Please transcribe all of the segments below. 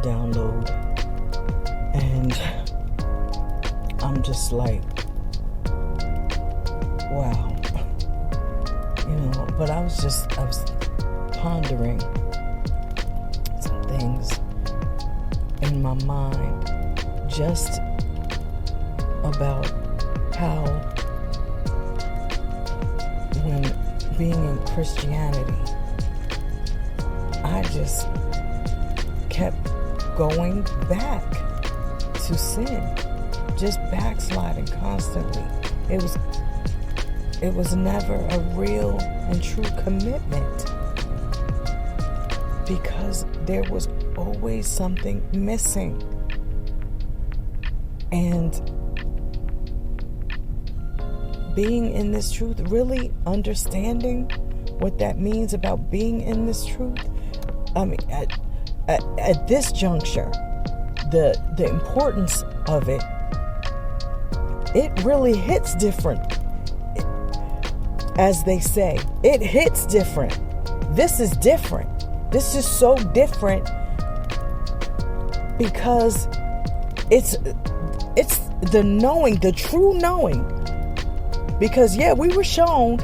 download, and I'm just like, wow. But I was pondering some things in my mind just about how when being in Christianity, I just kept going back to sin, just backsliding constantly. It was never a real and true commitment, because there was always something missing. And being in this truth, really understanding what that means about being in this truth, I mean, at this juncture, the importance of it really hits different. As they say, it hits different. This is different. This is so different because it's the knowing, the true knowing. Because we were shown,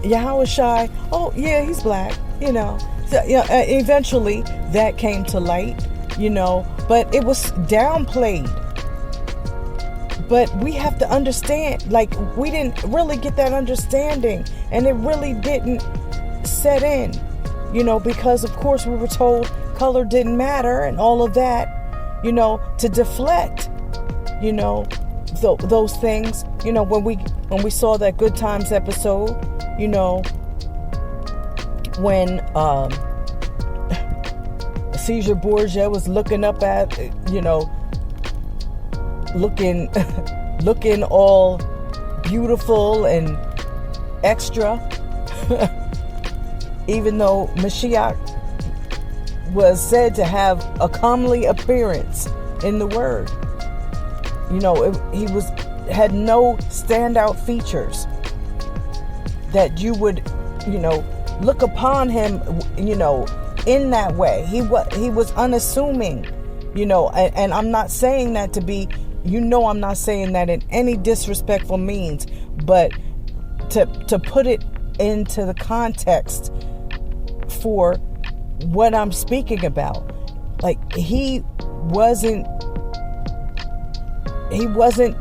Yahushai, he's black, So, eventually that came to light, but it was downplayed. But we have to understand, we didn't really get that understanding, and it really didn't set in, because of course we were told color didn't matter and all of that, to deflect, those things, when we saw that Good Times episode, when Caesar Borgia was looking up at, looking all beautiful and extra, even though Mashiach was said to have a comely appearance in the word. He had no standout features that you would, look upon him, in that way. He was unassuming, and I'm not saying that to be, I'm not saying that in any disrespectful means, but to put it into the context for what I'm speaking about. He wasn't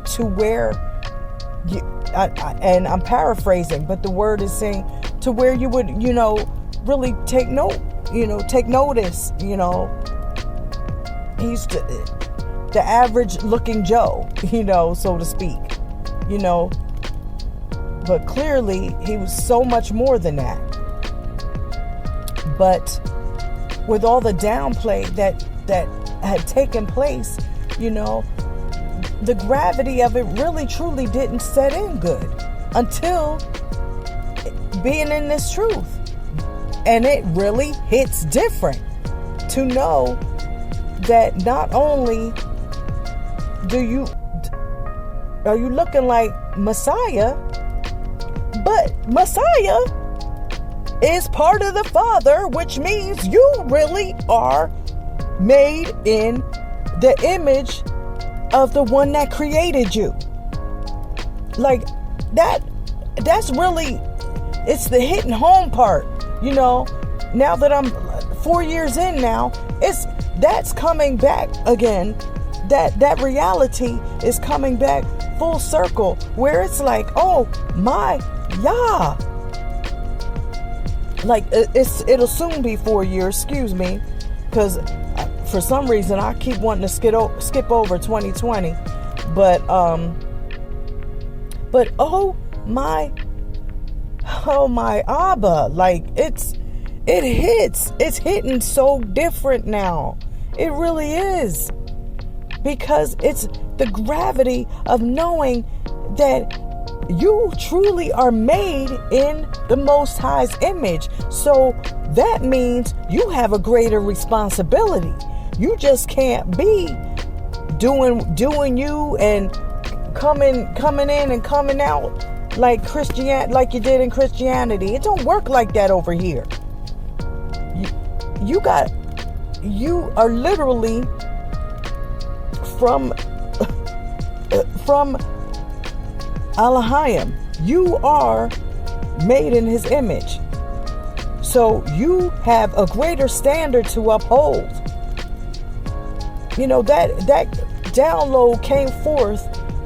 to where and I'm paraphrasing, but the word is saying to where you would, really take note, take notice, he's the average looking Joe, so to speak, but clearly he was so much more than that. But with all the downplay that had taken place, the gravity of it really truly didn't set in good until being in this truth. And it really hits different to know that not only are you looking like Messiah, but Messiah is part of the Father, which means you really are made in the image of the one that created you. That's really, it's the hitting home part, now that I'm 4 years in now, that's coming back again. That reality is coming back full circle, where it's like, oh my Yah. It'll soon be 4 years, excuse me, because for some reason I keep wanting to skip over 2020, but oh my Abba, it's hitting so different now. It really is, because it's the gravity of knowing that you truly are made in the Most High's image. So that means you have a greater responsibility. You just can't be doing you and coming in and coming out like you did in Christianity. It don't work like that over here. you are literally from Elohim. You are made in his image. So you have a greater standard to uphold. You know, that download came forth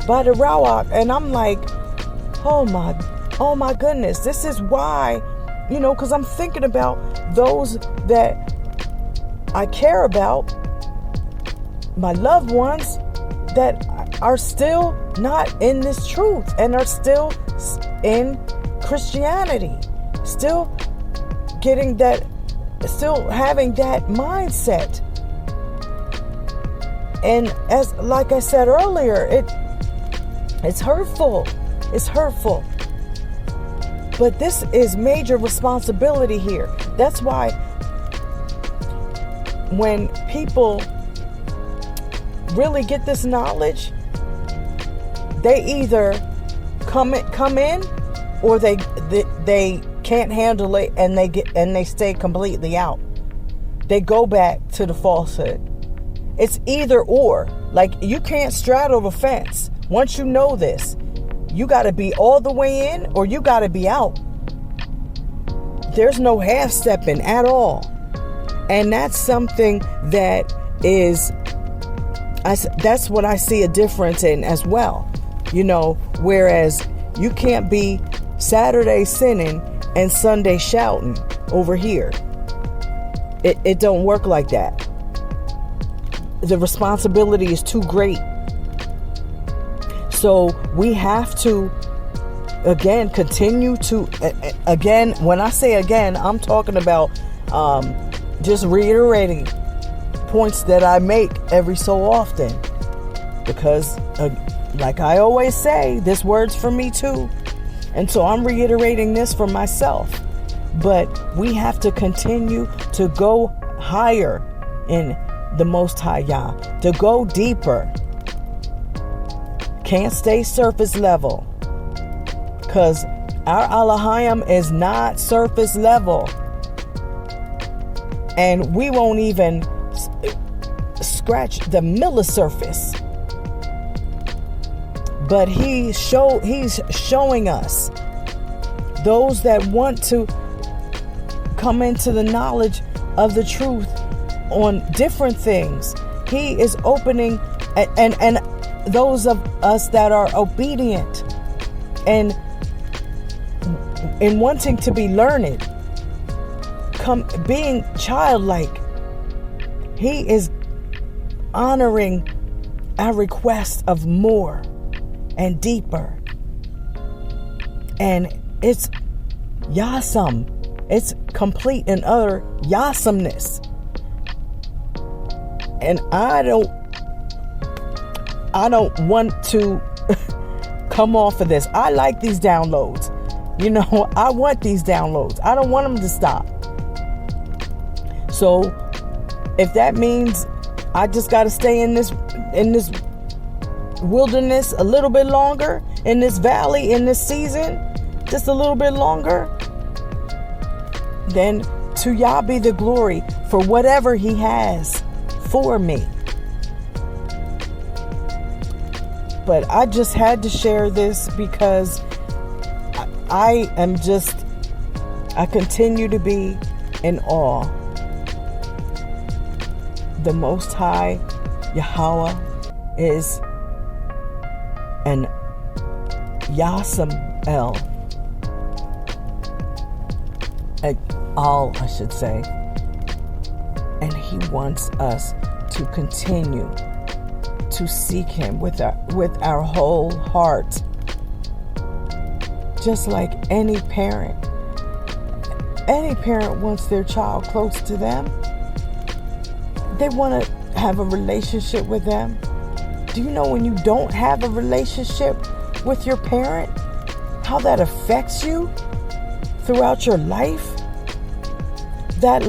by the Rawach, and I'm like, oh my goodness, this is why, because I'm thinking about those that I care about, my loved ones that are still not in this truth and are still in Christianity, still having that mindset. And as like I said earlier, it's hurtful. It's hurtful. But this is major responsibility here. That's why when people really get this knowledge, they either come in or they can't handle it and they stay completely out. They go back to the falsehood. It's either or. Like, you can't straddle the fence. Once you know this, you got to be all the way in or you got to be out. There's no half stepping at all. And that's something that is, that's what I see a difference in as well. Whereas you can't be Saturday sinning and Sunday shouting over here. It don't work like that. The responsibility is too great. So we have to, again, continue to, again, when I say again, I'm talking about just reiterating points that I make every so often. Because, like I always say, this word's for me too. And so I'm reiterating this for myself. But we have to continue to go higher in the Most High Yah, to go deeper. Can't stay surface level, because our Elohim is not surface level, and we won't even scratch the millisurface. But he's showing us, those that want to come into the knowledge of the truth on different things, he is opening, and those of us that are obedient and in wanting to be learned, being childlike, he is honoring our request of more and deeper. And it's yasam. It's complete and utter yasamness. And I don't want to come off of this. I like these downloads. I want these downloads. I don't want them to stop. So if that means I just got to stay in this wilderness a little bit longer, in this valley, in this season, just a little bit longer, then to Yah be the glory for whatever he has for me. But I just had to share this because I continue to be in awe. The Most High Yahweh is an Yasam El. All, I should say. And he wants us to continue to seek him with our whole heart. Just like any parent. Any parent wants their child close to them. They want to have a relationship with them. Do you know when you don't have a relationship with your parent, how that affects you throughout your life? That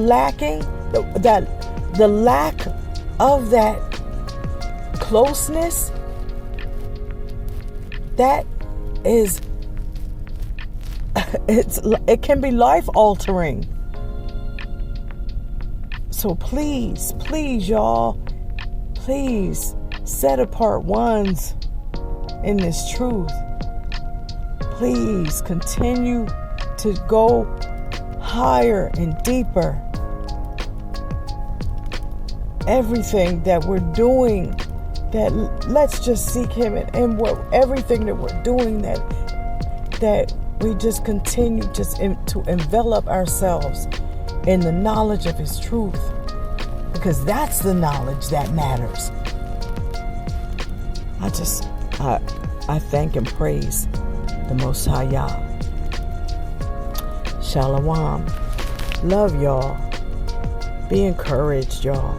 the lack of that closeness, that is, it can be life altering. So please, y'all, please set apart ones in this truth. Please continue to go higher and deeper. Everything that we're doing, that let's just seek Him, and everything that we're doing, that we just continue to envelop ourselves in the knowledge of His truth, because that's the knowledge that matters. I thank and praise the Most High Yah. Shalawam. Love y'all. Be encouraged, y'all.